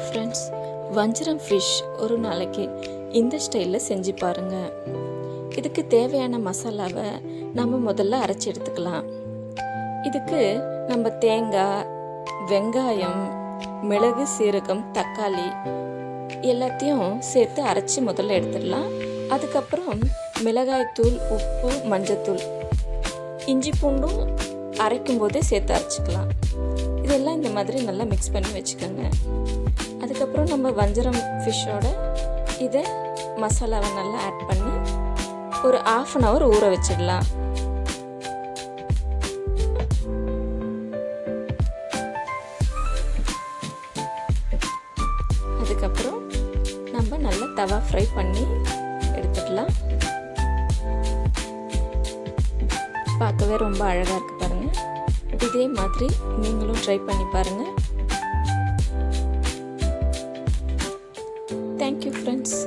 Friends, வஞ்சரம் fish ஒரு நாளைக்கு இந்த ஸ்டைலில் செஞ்சு பாருங்கள். இதுக்கு தேவையான மசாலாவை நம்ம முதல்ல அரைச்சி எடுத்துக்கலாம். இதுக்கு நம்ம தேங்காய், வெங்காயம், மிளகு, சீரகம், தக்காளி எல்லாத்தையும் சேர்த்து அரைச்சி முதல்ல எடுத்துடலாம். அதுக்கப்புறம் மிளகாய்த்தூள், உப்பு, மஞ்சத்தூள், இஞ்சி பூண்டும் அரைக்கும் போதே சேர்த்து அரைச்சிக்கலாம். இதெல்லாம் இந்த மாதிரி நல்லா மிக்ஸ் பண்ணி வச்சுக்கோங்க. அதுக்கப்புறம் நம்ம வஞ்சரம் ஃபிஷ்ஷோட இதை மசாலாவை நல்லா ஆட் பண்ணி ஒரு 1/2 hour ஊற வச்சிடலாம். அதுக்கப்புறம் நம்ம நல்லா தவா ஃப்ரை பண்ணி எடுத்துக்கலாம். பார்க்கவே ரொம்ப அழகாக இருக்குது பாருங்கள். இதே மாதிரி நீங்களும் ட்ரை பண்ணி பாருங்கள். Thank you friends.